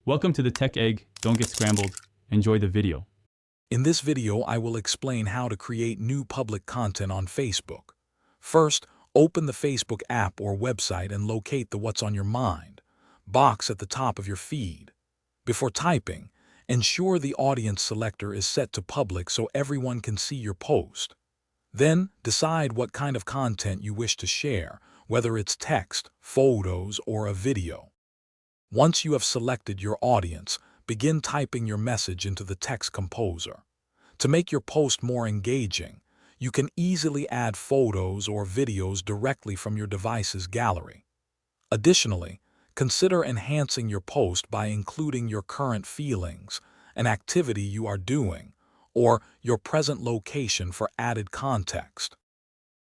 Welcome to the Tech Egg. Don't get scrambled. Enjoy the video. In this video, I will explain how to create new public content on Facebook. First, open the Facebook app or website and locate the What's on Your Mind box at the top of your feed. Before typing, ensure the audience selector is set to public so everyone can see your post. Then, decide what kind of content you wish to share, whether it's text, photos, or a video. Once you have selected your audience, begin typing your message into the text composer. To make your post more engaging, you can easily add photos or videos directly from your device's gallery. Additionally, consider enhancing your post by including your current feelings, an activity you are doing, or your present location for added context.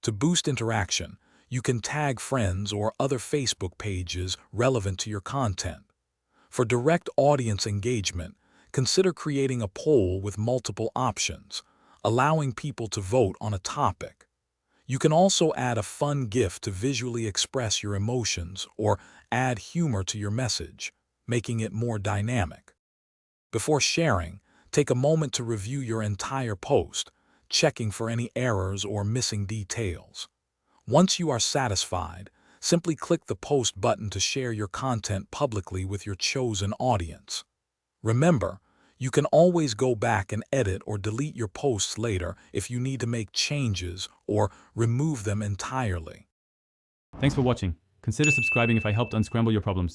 To boost interaction, you can tag friends or other Facebook pages relevant to your content. For direct audience engagement, consider creating a poll with multiple options, allowing people to vote on a topic. You can also add a fun GIF to visually express your emotions or add humor to your message, making it more dynamic. Before sharing, take a moment to review your entire post, checking for any errors or missing details. Once you are satisfied, simply click the Post button to share your content publicly with your chosen audience. Remember, you can always go back and edit or delete your posts later if you need to make changes or remove them entirely. Thanks for watching. Consider subscribing if I helped unscramble your problems.